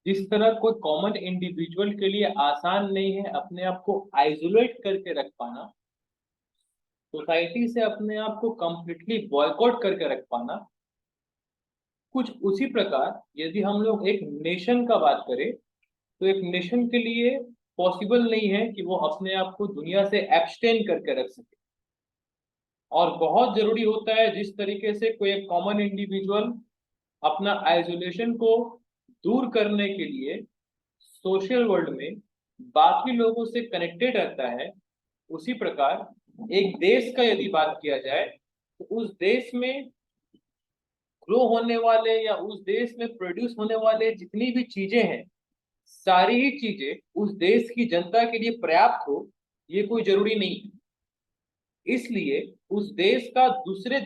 जिस तरह कोई कॉमन इंडिविजुअल के लिए आसान नहीं है अपने आप को आइसोलेट करके रख पाना, सोसाइटी से अपने आप को कंप्लीटली बॉयकॉट करके रख पाना, कुछ उसी प्रकार यदि हम लोग एक नेशन का बात करें तो एक नेशन के लिए पॉसिबल नहीं है कि वो अपने आप को दुनिया से एब्सटेन करके रख सके। और बहुत जरूरी होता है जिस तरीके से कोई एक कॉमन इंडिविजुअल अपना आइसोलेशन को दूर करने के लिए सोशल वर्ल्ड में बाकी लोगों से कनेक्टेड रहता है, उसी प्रकार एक देश का यदि बात किया जाए तो उस देश में ग्रो होने वाले या उस देश में प्रोड्यूस होने वाले जितनी भी चीजें हैं, सारी ही चीजें उस देश की जनता के लिए पर्याप्त हो, ये कोई जरूरी नहीं है। इसलिए उस देश का दूसरे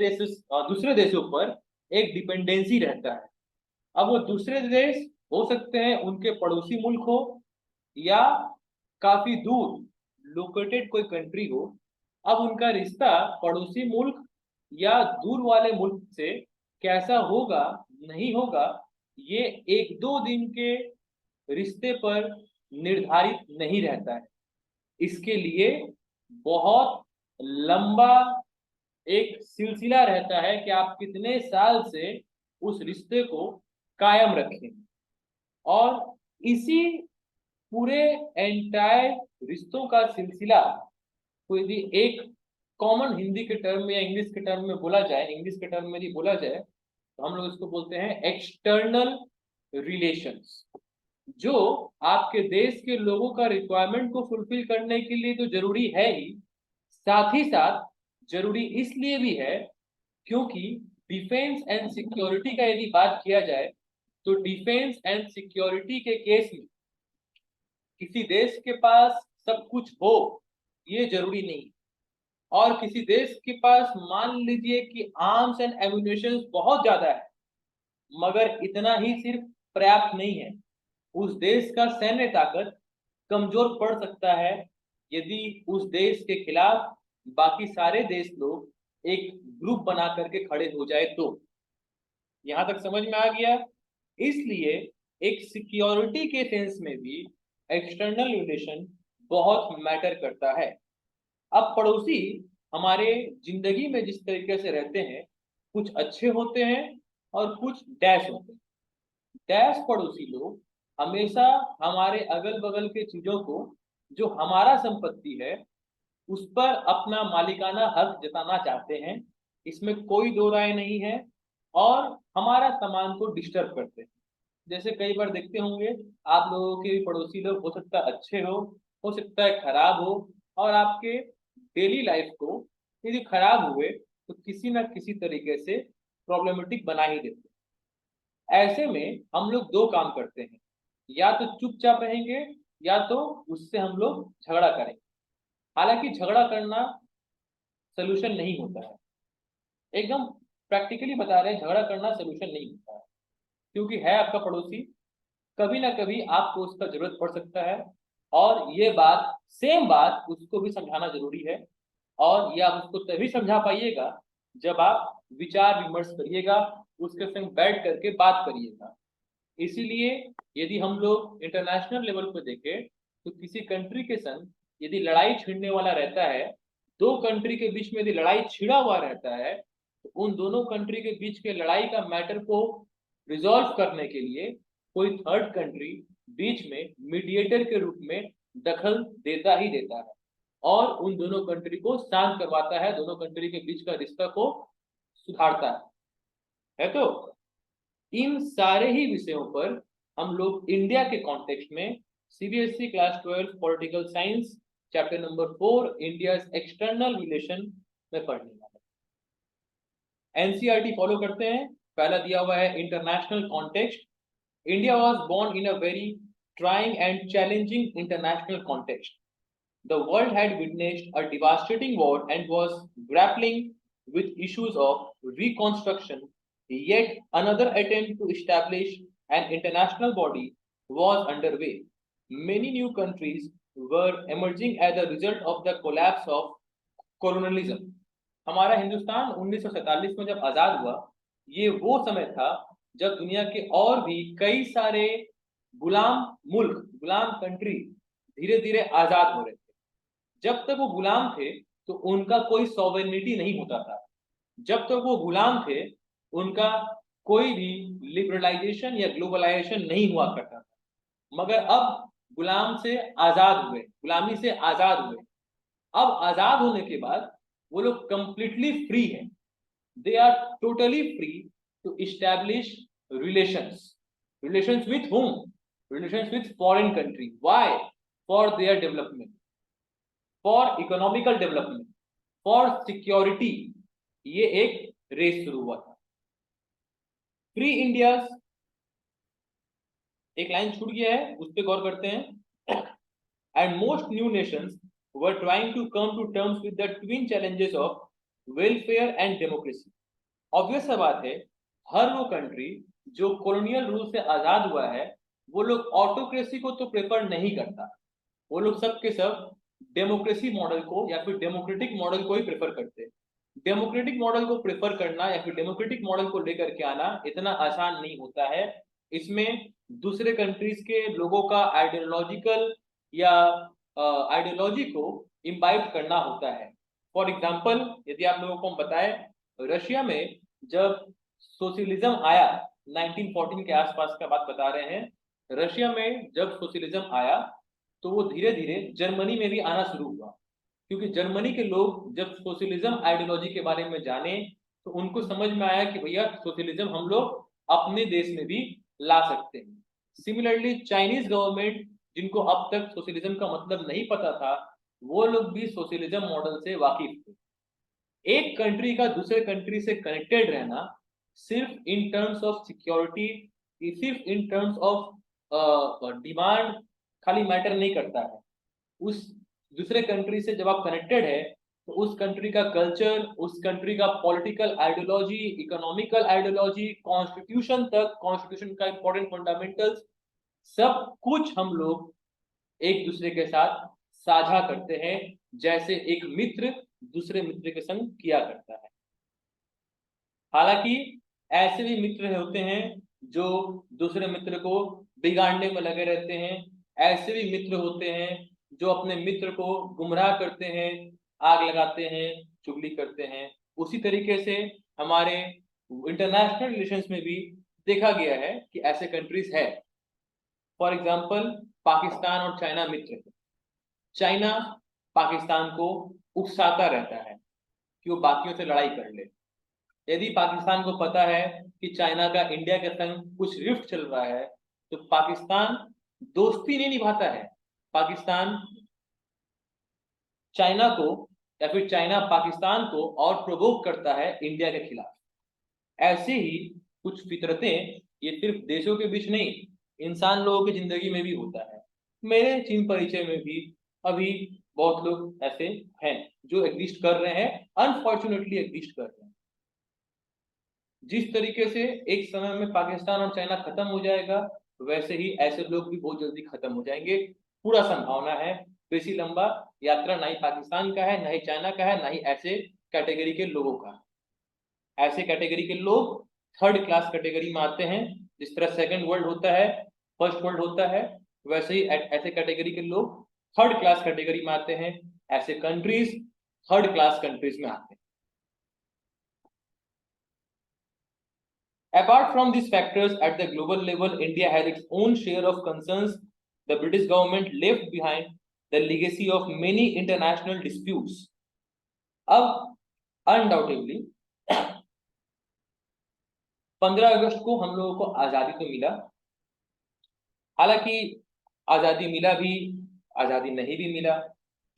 देशों पर एक डिपेंडेंसी रहता है। अब वो दूसरे देश हो सकते हैं उनके पड़ोसी मुल्क हो या काफी दूर लोकेटेड कोई कंट्री हो। अब उनका रिश्ता पड़ोसी मुल्क या दूर वाले मुल्क से कैसा होगा, नहीं होगा, ये एक दो दिन के रिश्ते पर निर्धारित नहीं रहता है। इसके लिए बहुत लंबा एक सिलसिला रहता है कि आप कितने साल से उस रिश्ते को कायम रखें। और इसी पूरे एंटायर रिश्तों का सिलसिला को यदि एक कॉमन हिंदी के टर्म में या इंग्लिश के टर्म में बोला जाए, इंग्लिश के टर्म में यदि बोला जाए तो हम लोग इसको बोलते हैं एक्सटर्नल रिलेशंस। जो आपके देश के लोगों का रिक्वायरमेंट को फुलफिल करने के लिए तो जरूरी है ही, साथ ही साथ जरूरी इसलिए भी है क्योंकि डिफेंस एंड सिक्योरिटी का यदि बात किया जाए तो डिफेंस एंड सिक्योरिटी के केस में किसी देश के पास सब कुछ हो ये जरूरी नहीं। और किसी देश के पास मान लीजिए कि आर्म्स एंड एम्यूनेशन बहुत ज्यादा है, मगर इतना ही सिर्फ पर्याप्त नहीं है। उस देश का सैन्य ताकत कमजोर पड़ सकता है यदि उस देश के खिलाफ बाकी सारे देश लोग एक ग्रुप बना करके खड़े हो जाए तो। यहां तक समझ में आ गया। इसलिए एक सिक्योरिटी के सेंस में भी एक्सटर्नल रिलेशन बहुत मैटर करता है। अब पड़ोसी हमारे जिंदगी में जिस तरीके से रहते हैं, कुछ अच्छे होते हैं और कुछ डैश होते हैं। डैश पड़ोसी लोग हमेशा हमारे अगल बगल के चीजों को जो हमारा संपत्ति है उस पर अपना मालिकाना हक जताना चाहते हैं, इसमें कोई दो राय नहीं है। और हमारा सामान को डिस्टर्ब करते हैं। जैसे कई बार देखते होंगे आप लोगों के पड़ोसी लोग हो सकता है अच्छे हो सकता है खराब हो, और आपके डेली लाइफ को यदि खराब हुए तो किसी ना किसी तरीके से प्रॉब्लमेटिक बना ही देते हैं। ऐसे में हम लोग दो काम करते हैं, या तो चुपचाप रहेंगे या तो उससे हम लोग झगड़ा करेंगे। हालांकि झगड़ा करना सोल्यूशन नहीं होता है, एकदम प्रैक्टिकली बता रहे हैं, झगड़ा करना सोल्यूशन नहीं होता है। क्योंकि है आपका पड़ोसी, कभी ना कभी आपको उसका जरूरत पड़ सकता है। और ये बात, सेम बात उसको भी समझाना जरूरी है। और ये आप उसको तभी समझा पाइएगा जब आप विचार विमर्श करिएगा, उसके संग बैठ करके बात करिएगा। इसीलिए यदि हम लोग इंटरनेशनल लेवल पर देखें तो किसी कंट्री के संग यदि लड़ाई छिड़ने वाला रहता है, दो कंट्री के बीच में यदि लड़ाई छिड़ा हुआ रहता है, तो उन दोनों कंट्री के बीच के लड़ाई का मैटर को रिजॉल्व करने के लिए कोई थर्ड कंट्री बीच में मीडिएटर के रूप में दखल देता ही देता है और उन दोनों कंट्री को शांत करवाता है, दोनों कंट्री के बीच का रिश्ता को सुधारता है तो इन सारे ही विषयों पर हम लोग इंडिया के कॉन्टेक्स्ट में CBSE class 12 political science chapter number 4 India external relation में पढ़ने वाले एनसीईआरटी फॉलो करते हैं। पहला दिया हुआ है international context. India was born in a very trying and challenging international context. The world had witnessed a devastating war and was grappling with issues of reconstruction, yet another attempt to establish an international body was underway. Many new countries were emerging as a result of the collapse of colonialism. हमारा हिंदुस्तान 1947 में जब आजाद हुआ, ये वो समय था जब दुनिया के और भी कई सारे गुलाम मुल्क, गुलाम कंट्री धीरे धीरे आजाद हो रहे थे। जब तक वो गुलाम थे तो उनका कोई सॉवरेनिटी नहीं होता था। जब तक वो गुलाम थे उनका कोई भी लिबरलाइजेशन या ग्लोबलाइजेशन नहीं हुआ करता था। मगर अब गुलाम से आजाद हुए, गुलामी से आजाद हुए। अब आजाद होने के बाद वो लोग कंप्लीटली फ्री हैं। They are totally free to establish relations. Relations with whom? Relations with foreign country. Why? For their development, for economical development, for security. ये एक रेस शुरू हुआ था। फ्री इंडिया, एक लाइन छूट गया है, उस पर गौर करते हैं। And most new nations were trying to come to terms with the twin challenges of welfare and democracy. Obvious सा बात है, हर वो कंट्री जो कॉलोनियल रूल से आजाद हुआ है वो लोग ऑटोक्रेसी को तो प्रेफर नहीं करता। वो लोग सब के सब डेमोक्रेसी मॉडल को या फिर डेमोक्रेटिक मॉडल को ही प्रेफर करते हैं। डेमोक्रेटिक मॉडल को प्रेफर करना या फिर डेमोक्रेटिक मॉडल को लेकर के आना इतना आसान नहीं होता है। इसमें दूसरे कंट्रीज के लोगों का आइडियोलॉजिकल या आइडियोलॉजी को इम्बाइब करना होता है। फॉर एग्जाम्पल, यदि आप लोगों को हम बताएं, रशिया में जब सोशलिज्म आया, 1914 के आसपास का बात बता रहे हैं, रशिया में जब सोशलिज्म आया तो वो धीरे धीरे जर्मनी में भी आना शुरू हुआ। क्योंकि जर्मनी के लोग जब सोशलिज्म आइडियोलॉजी के बारे में जाने तो उनको समझ में आया कि भैया सोशलिज्म हम लोग अपने देश में भी ला सकते हैं। सिमिलरली चाइनीज गवर्नमेंट, जिनको अब तक सोशलिज्म का मतलब नहीं पता था, वो लोग भी सोशलिज्म मॉडल से वाकिफ थे। एक कंट्री का दूसरे कंट्री से कनेक्टेड रहना सिर्फ इन टर्म्स ऑफ सिक्योरिटी, सिर्फ इन टर्म्स ऑफ डिमांड खाली मैटर नहीं करता है। उस दूसरे कंट्री से जब आप कनेक्टेड है तो उस कंट्री का कल्चर, उस कंट्री का political ideology, economical ideology, constitution तक, कॉन्स्टिट्यूशन का इंपॉर्टेंट फंडामेंटल्स, सब कुछ हम लोग एक दूसरे के साथ साझा करते हैं, जैसे एक मित्र दूसरे मित्र के संग किया करता है। हालांकि ऐसे भी मित्र होते हैं जो दूसरे मित्र को बिगाड़ने में लगे रहते हैं। ऐसे भी मित्र होते हैं जो अपने मित्र को गुमराह करते हैं, आग लगाते हैं, चुगली करते हैं। उसी तरीके से हमारे इंटरनेशनल रिलेशंस में भी देखा गया है कि ऐसे कंट्रीज है। फॉर एग्जाम्पल, पाकिस्तान और चाइना मित्र है। चाइना पाकिस्तान को उकसाता रहता है कि वो बाकियों से लड़ाई कर ले। यदि पाकिस्तान को पता है कि चाइना का इंडिया के संग कुछ रिफ्ट चल रहा है तो पाकिस्तान दोस्ती नहीं निभाता है। पाकिस्तान चाइना को या फिर चाइना पाकिस्तान को और प्रोवोक करता है इंडिया के खिलाफ। ऐसे ही कुछ फितरतें ये सिर्फ देशों के बीच नहीं, इंसान लोगों की जिंदगी में भी होता है। मेरे चीन परिचय में भी अभी बहुत लोग ऐसे हैं जो एग्जिस्ट कर रहे हैं, अनफॉर्चुनेटली एग्जिस्ट कर रहे हैं। जिस तरीके से एक समय में पाकिस्तान और चाइना खत्म हो जाएगा, वैसे ही ऐसे लोग भी बहुत जल्दी खत्म हो जाएंगे, पूरा संभावना है। बेसी लंबा यात्रा ना ही पाकिस्तान का है, ना ही चाइना का है, ना ही ऐसे कैटेगरी के लोगों का। ऐसे कैटेगरी के लोग थर्ड क्लास कैटेगरी में आते हैं। जिस तरह सेकंड वर्ल्ड होता है, फर्स्ट वर्ल्ड होता है, वैसे ही ऐसे कैटेगरी के लोग थर्ड क्लास कैटेगरी में आते हैं। ऐसे कंट्रीज थर्ड क्लास कंट्रीज में आते हैं। Apart from these factors, at the global level, India has its own share of concerns. The British government left behind the legacy of many international disputes. अब undoubtedly 15 अगस्त को हम लोगों को आजादी तो मिला। हालांकि आजादी मिला भी, आजादी नहीं भी मिला,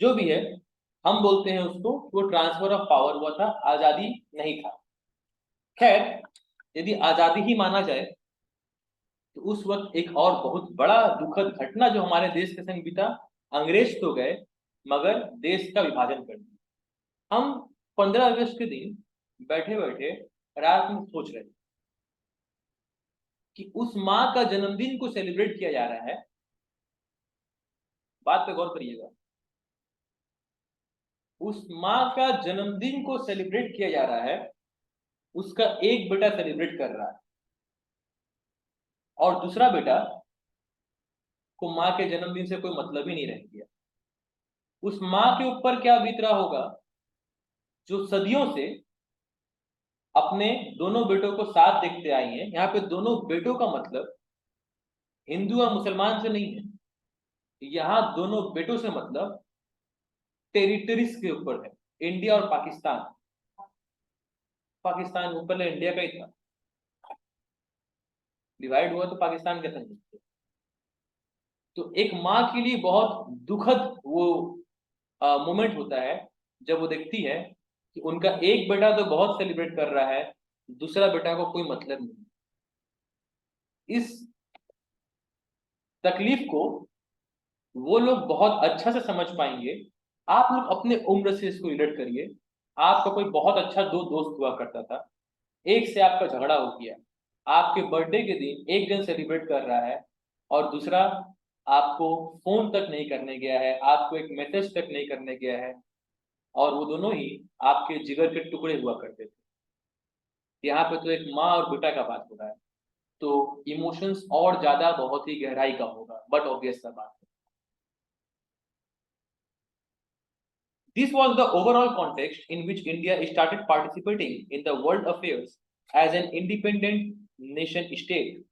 जो भी है, हम बोलते हैं उसको वो ट्रांसफर ऑफ पावर हुआ था, आजादी नहीं था। खैर, यदि आजादी ही माना जाए तो उस वक्त एक और बहुत बड़ा दुखद घटना जो हमारे देश के संग बीता, अंग्रेज तो गए मगर देश का विभाजन कर दिया। हम 15 अगस्त के दिन बैठे बैठे रात में सोच रहे कि उस माँ का जन्मदिन को सेलिब्रेट किया जा रहा है। बात पे गौर करिएगा, उस माँ का जन्मदिन को सेलिब्रेट किया जा रहा है, उसका एक बेटा सेलिब्रेट कर रहा है और दूसरा बेटा को माँ के जन्मदिन से कोई मतलब ही नहीं रह गया। उस माँ के ऊपर क्या बीत रहा होगा जो सदियों से अपने दोनों बेटों को साथ देखते आई हैं। यहाँ पे दोनों बेटों का मतलब हिंदू और मुसलमान से नहीं है, यहाँ दोनों बेटों से मतलब टेरिटरीज के ऊपर है, इंडिया और पाकिस्तान। पाकिस्तान वो पहले इंडिया का ही था, डिवाइड हुआ तो पाकिस्तान कैसे नहीं। तो एक माँ के लिए बहुत दुखद वो मोमेंट होता है जब वो देखती है कि उनका एक बेटा तो बहुत सेलिब्रेट कर रहा है, दूसरा बेटा को कोई मतलब नहीं। इस तकलीफ को वो लोग बहुत अच्छा से समझ पाएंगे। आप लोग अपने उम्र से इसको रिलेट करिए। आपका कोई बहुत अच्छा दो दोस्त हुआ करता था, एक से आपका झगड़ा हो गया, आपके बर्थडे के दिन एक जन सेलिब्रेट कर रहा है और दूसरा आपको फोन तक नहीं करने गया है, आपको एक मैसेज तक नहीं करने गया है, और वो दोनों ही आपके जिगर के टुकड़े हुआ करते थे। यहाँ पे तो एक माँ और बेटा का बात हो रहा है, तो इमोशंस और ज्यादा बहुत ही गहराई का होगा, बट ऑब्वियस सा बात है। This was the overall context in which India started participating in the world affairs as an independent nation state.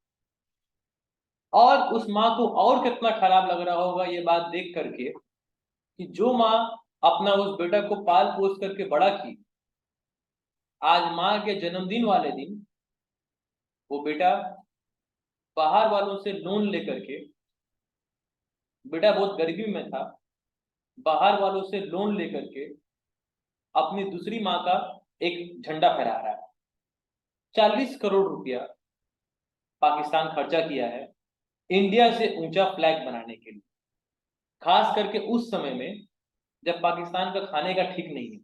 और उस माँ को और कितना खराब लग रहा होगा ये बात देख करके कि जो माँ अपना उस बेटा को पाल पोस करके बड़ा की, आज माँ के जन्मदिन वाले दिन वो बेटा बाहर वालों से लोन लेकर के, बेटा बहुत गरीबी में था, बाहर वालों से लोन लेकर के अपनी दूसरी माँ का एक झंडा फहरा रहा है। 40 करोड़ रुपया पाकिस्तान खर्चा किया है इंडिया से ऊंचा फ्लैग बनाने के लिए, खास करके उस समय में जब पाकिस्तान का खाने का ठीक नहीं है।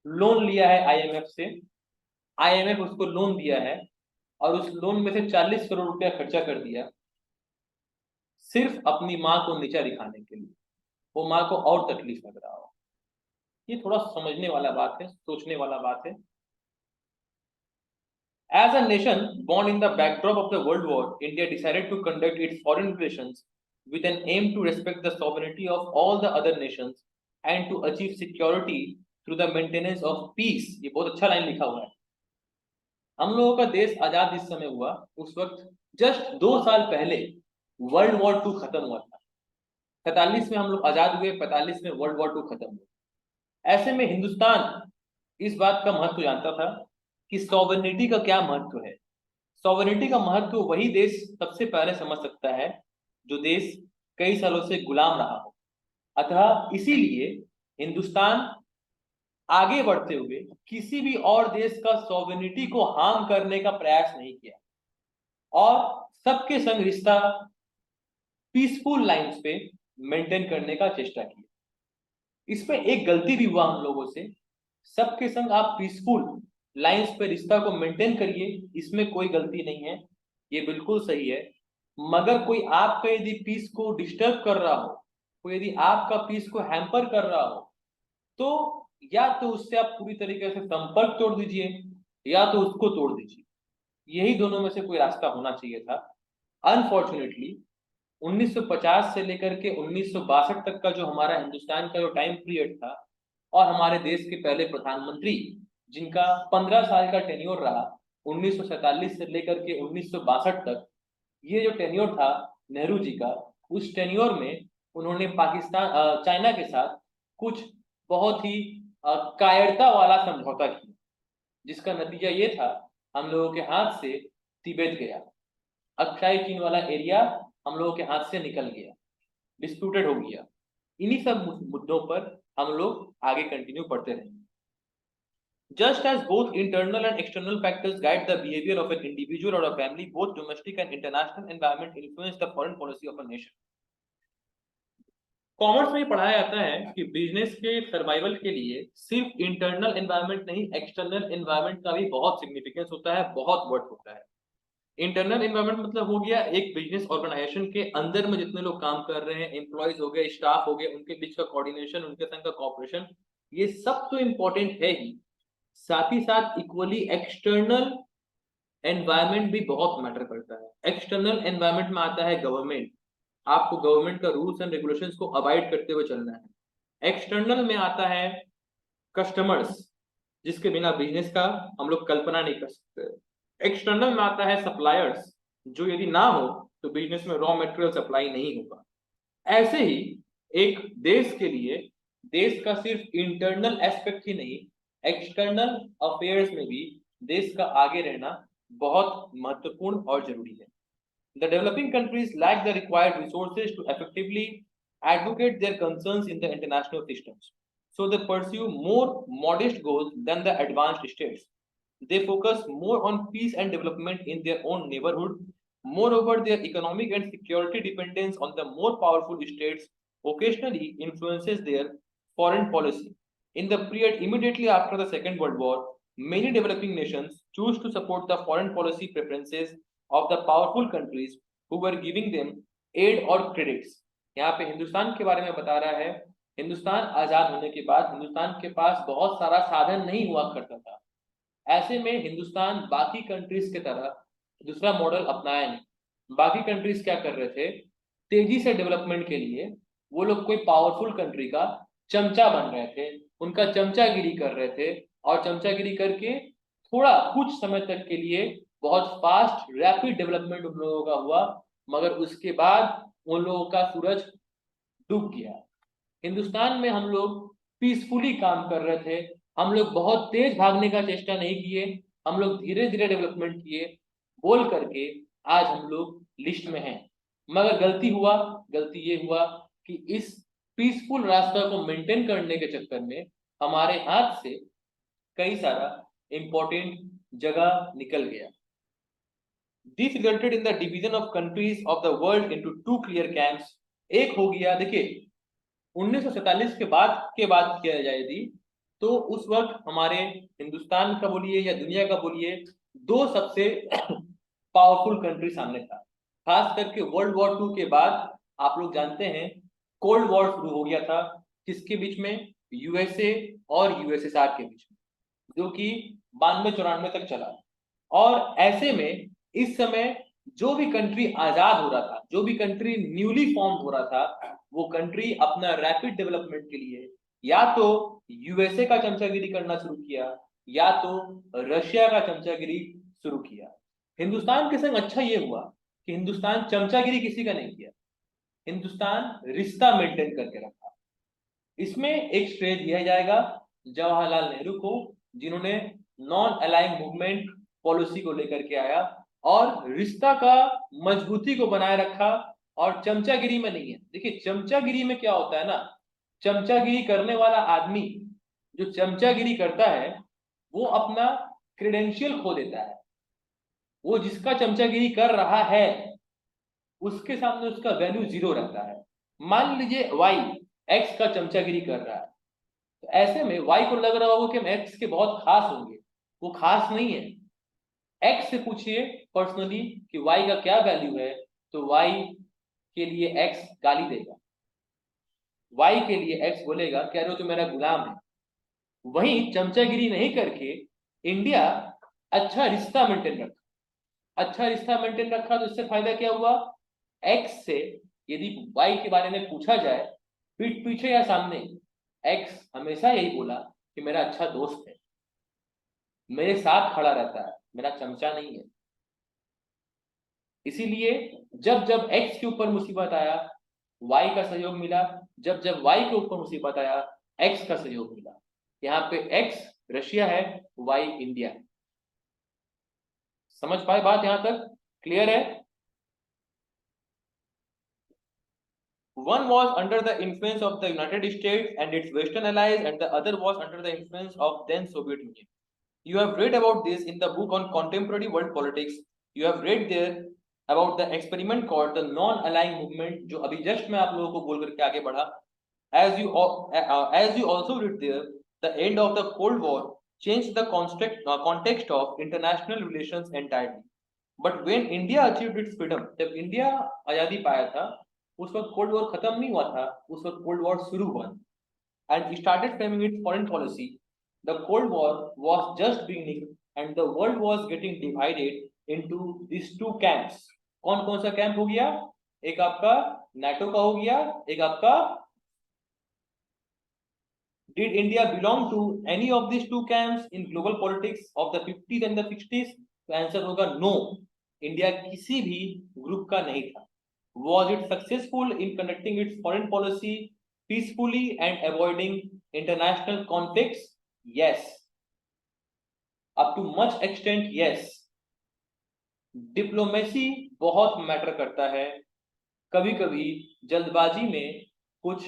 लोन लिया है आईएमएफ से, आईएमएफ उसको लोन दिया है और उस लोन में से 40 करोड़ रुपया खर्चा कर दिया सिर्फ अपनी माँ को नीचा दिखाने के लिए। वो माँ को और तकलीफ लग रहा हो। ये थोड़ा समझने वाला बात है, सोचने वाला बात है। As a nation born in the backdrop of the World War, India decided to conduct its foreign relations with an aim to respect the sovereignty of all the other nations and to achieve security through the maintenance of peace. ये बहुत अच्छा line लिखा हुआ है। हम लोगों का देश आजाद इस समय हुआ, उस वक्त जस्ट 2 साल पहले वर्ल्ड वॉर 2 खत्म हुआ था। 47 में हम लोग आजाद हुए, 45 में वर्ल्ड वॉर 2 खत्म हुआ। ऐसे में हिंदुस्तान इस बात का महत्व जानता था कि सॉवरेनिटी का क्या महत्व है। सॉवरेनिटी का महत्व वही देश सबसे पहले समझ सकता है जो देश कई सालों से गुलाम रहा हो। अतः इसीलिए हिंदुस्तान आगे बढ़ते हुए किसी भी और देश का सॉवरेनिटी को हार्म करने का प्रयास नहीं किया और सबके संग रिश्ता पीसफुल लाइंस पे मेंटेन करने का चेष्टा की। इसमें एक गलती भी हुआ हम लोगों से। सबके संग आप पीसफुल लाइंस पे रिश्ता को मेंटेन करिए, इसमें कोई गलती नहीं है, ये बिल्कुल सही है। मगर कोई आपका यदि पीस को डिस्टर्ब कर रहा हो, कोई यदि आपका पीस को हैम्पर कर रहा हो, तो या तो उससे आप पूरी तरीके से संपर्क तोड़ दीजिए या तो उसको तोड़ दीजिए। यही दोनों में से कोई रास्ता होना चाहिए था। अनफॉर्चुनेटली 1950 से लेकर के 1962 तक का जो हमारा हिंदुस्तान का जो टाइम पीरियड था और हमारे देश के पहले प्रधानमंत्री जिनका 15 साल का टेन्योर रहा 1947 से लेकर के 1962 तक, ये जो टेन्योर था नेहरू जी का, उस टेन्योर में उन्होंने पाकिस्तान चाइना के साथ कुछ बहुत ही कायरता वाला समझौता किया, जिसका नतीजा ये था हम लोगों के हाथ से तिब्बत गया, अक्षाई चीन वाला एरिया हम लोगों के हाथ से निकल गया, डिस्प्यूटेड हो गया। इन्हीं सब मुद्दों पर हम लोग आगे कंटिन्यू पढ़ते रहेंगे। Just as both internal and external factors guide the behavior of an individual or a family, both domestic and international environment influence the foreign policy of a nation. Commerce में पढ़ाया जाता है कि बिजनेस के survival के लिए सिर्फ internal environment नहीं, एक्सटर्नल एनवायरनमेंट का भी बहुत सिग्निफिकेंस होता है, बहुत वर्थ होता है। इंटरनल एनवायरनमेंट मतलब हो गया एक बिजनेस ऑर्गेनाइजेशन के अंदर में जितने लोग काम कर रहे हैं, एम्प्लॉयज हो गए, स्टाफ हो गए, उनके बीच का कोऑर्डिनेशन, उनके संग का कोऑपरेशन, ये सब तो इम्पोर्टेंट है ही, साथ ही साथ इक्वली एक्सटर्नल एनवायरनमेंट भी बहुत मैटर करता है। एक्सटर्नल एनवायरनमेंट में आता है गवर्नमेंट, आपको गवर्नमेंट का रूल्स एंड रेगुलेशंस को अवॉइड करते हुए चलना है। एक्सटर्नल में आता है कस्टमर्स, जिसके बिना बिजनेस का हम लोग कल्पना नहीं कर सकते। एक्सटर्नल में आता है सप्लायर्स, जो यदि ना हो तो बिजनेस में रॉ मटेरियल सप्लाई नहीं होगा। ऐसे ही एक देश के लिए देश का सिर्फ इंटरनल एस्पेक्ट ही नहीं, एक्सटर्नल अफेयर्स में भी देश का आगे रहना बहुत महत्वपूर्ण और जरूरी है। The developing countries lack the required resources to effectively advocate their concerns in the international systems. So they pursue more modest goals than the advanced states. They focus more on peace and development in their own neighborhood. Moreover, their economic and security dependence on the more powerful states occasionally influences their foreign policy. In the period immediately after the Second World War, many developing nations choose to support the foreign policy preferences of the powerful countries who were giving them aid or credits. यहाँ पे हिंदुस्तान के बारे में बता रहा है, हिंदुस्तान आजाद होने के बाद हिंदुस्तान के पास बहुत सारा साधन नहीं हुआ करता था। ऐसे में हिंदुस्तान बाकी कंट्रीज के तरह दूसरा मॉडल अपनाया नहीं। बाकी कंट्रीज क्या कर रहे थे, तेजी से डेवलपमेंट के लिए वो लोग कोई पावरफुल कंट्री का चमचा बन रहे थे, उनका चमचागिरी कर रहे थे, और चमचागिरी करके थोड़ा कुछ समय तक के लिए बहुत फास्ट रैपिड डेवलपमेंट उन लोगों का हुआ, मगर उसके बाद उन लोगों का सूरज डूब गया। हिंदुस्तान में हम लोग पीसफुली काम कर रहे थे, हम लोग बहुत तेज भागने का चेष्टा नहीं किए, हम लोग धीरे धीरे डेवलपमेंट किए बोल करके आज हम लोग लिस्ट में हैं। मगर गलती ये हुआ कि इस पीसफुल रास्ता को मेंटेन करने के चक्कर में हमारे हाथ से कई सारा इंपॉर्टेंट जगह निकल गया। This resulted in the division of countries of the world into two clear camps. एक हो गया, देखिए 1947 के बाद किया जाए यदि तो उस वक्त हमारे हिंदुस्तान का बोलिए या दुनिया का बोलिए, दो सबसे पावरफुल कंट्री सामने था। खास करके वर्ल्ड वॉर 2 के बाद आप लोग जानते हैं कोल्ड वॉर शुरू हो गया था, किसके बीच में, यूएसए और यूएसएसआर के बीच में, जो कि 92-94 तक चला। और ऐसे में इस समय जो भी कंट्री आजाद हो रहा था, जो भी कंट्री न्यूली फॉर्म हो रहा था, वो कंट्री अपना रैपिड डेवलपमेंट के लिए या तो यूएसए का चमचागिरी करना शुरू किया या तो रशिया का चमचागिरी शुरू किया। हिंदुस्तान के संग अच्छा ये हुआ कि हिंदुस्तान चमचागिरी किसी का नहीं किया, हिंदुस्तान रिश्ता मेंटेन करके रखा। इसमें एक श्रेय दिया जाएगा जवाहरलाल नेहरू को, जिन्होंने नॉन अलाइंग मूवमेंट पॉलिसी को लेकर के आया और रिश्ता का मजबूती को बनाए रखा, और चमचागिरी में नहीं है। देखिए चमचागिरी में क्या होता है ना, चमचागिरी करने वाला आदमी जो चमचागिरी करता है वो अपना क्रेडेंशियल खो देता है। वो जिसका चमचागिरी कर रहा है उसके सामने उसका वैल्यू 0 रहता है। मान लीजिए वाई एक्स का चमचागिरी कर रहा है, तो ऐसे में वाई को लग रहा होगा कि हम एक्स के बहुत खास होंगे, वो खास नहीं है। एक्स से पूछिए पर्सनली कि वाई का क्या वैल्यू है, तो वाई के लिए एक्स गाली देगा, वाई के लिए एक्स बोलेगा कह रहे हो तो मेरा गुलाम है। वहीं चमचागिरी नहीं करके इंडिया अच्छा रिश्ता मेंटेन रखा, तो इससे फायदा क्या हुआ, एक्स से यदि वाई के बारे में पूछा जाए पीठ पीछे या सामने, एक्स हमेशा यही बोला कि मेरा अच्छा दोस्त है, मेरे साथ खड़ा रहता है, मेरा चमचा नहीं है। इसीलिए जब जब एक्स के ऊपर मुसीबत आया वाई का सहयोग मिला, जब जब वाई के ऊपर मुसीबत आया एक्स का सहयोग मिला। यहाँ पे एक्स रशिया है, वाई इंडिया है। समझ पाए बात, यहाँ तक क्लियर है? One was under the influence of the United States and its Western allies, and the other was under the influence of then Soviet Union. You have read about this in the book on contemporary world politics. You have read there about the experiment called the non-aligning movement, जो अभी just मैं आप लोगों को बोल करके आगे बढ़ा। As you also read there, the end of the Cold War changed the context of international relations entirely. But when India achieved its freedom, जब इंडिया आजादी पाया था, उस वक्त कोल्ड वॉर खत्म नहीं हुआ था, उस वक्त कोल्ड वॉर शुरू हुआ, and started framing its foreign policy. The Cold War was just beginning, and the world was getting divided into these two camps. कौन कौन सा कैंप हो गया? एक आपका नाटो का हो गया, एक आपका Did India belong to any of these two camps in global politics of the 50s and the 60s? तो आंसर होगा नो, इंडिया किसी भी ग्रुप का नहीं था। Was it successful in conducting its foreign policy peacefully and avoiding international conflicts? Yes. Up to much extent, yes. Diplomacy बहुत matter करता है। कभी कभी जल्दबाजी में कुछ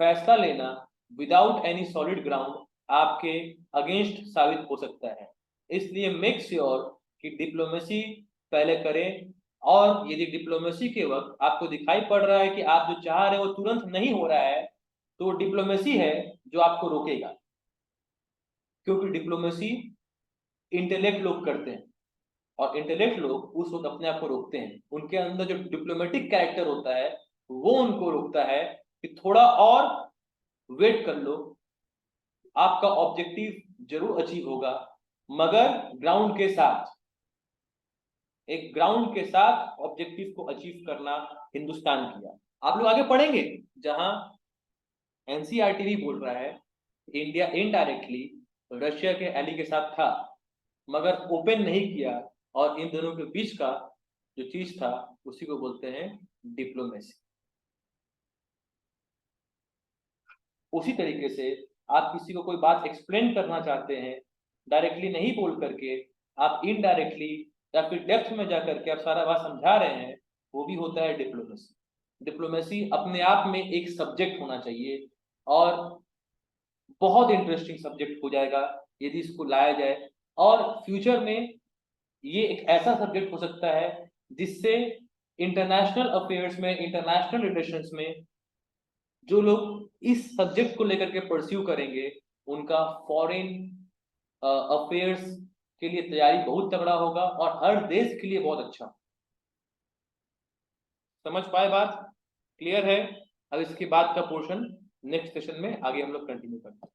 फैसला लेना विदाउट एनी सॉलिड ग्राउंड आपके अगेंस्ट साबित हो सकता है। इसलिए मेक श्योर कि डिप्लोमेसी पहले करें, और यदि डिप्लोमेसी के वक्त आपको दिखाई पड़ रहा है कि आप जो चाह रहे हो वो तुरंत नहीं हो रहा है, तो डिप्लोमेसी है जो आपको रोकेगा, क्योंकि डिप्लोमेसी इंटेलेक्ट लोग करते हैं और इंटेलेक्ट लोग उस वक्त अपने आप को रोकते हैं। उनके अंदर जो डिप्लोमेटिक कैरेक्टर होता है वो उनको रोकता है कि थोड़ा और वेट कर लो, आपका ऑब्जेक्टिव जरूर अचीव होगा, मगर ग्राउंड के साथ, एक ग्राउंड के साथ ऑब्जेक्टिव को अचीव करना हिंदुस्तान किया। आप लोग आगे पढ़ेंगे जहां एनसीईआरटी भी बोल रहा है इंडिया इनडायरेक्टली रशिया के एली के साथ था मगर ओपन नहीं किया, और इन दोनों के बीच का जो चीज था उसी को बोलते हैं डिप्लोमेसी। उसी तरीके से आप किसी को कोई बात एक्सप्लेन करना चाहते हैं, डायरेक्टली नहीं बोल करके आप इनडायरेक्टली या फिर डेप्थ में जाकर के आप सारा बात समझा रहे हैं, वो भी होता है डिप्लोमेसी। डिप्लोमेसी अपने आप में एक सब्जेक्ट होना चाहिए और बहुत इंटरेस्टिंग सब्जेक्ट हो जाएगा यदि इसको लाया जाए, और फ्यूचर में ये एक ऐसा सब्जेक्ट हो सकता है जिससे इंटरनेशनल अफेयर्स में, इंटरनेशनल रिलेशंस में जो लोग इस सब्जेक्ट को लेकर के परस्यू करेंगे उनका फॉरेन अफेयर्स के लिए तैयारी बहुत तगड़ा होगा और हर देश के लिए बहुत अच्छा। समझ पाए बात? क्लियर है? अब इसके बाद का पोर्शन नेक्स्ट सेशन में आगे हम लोग कंटिन्यू करते हैं।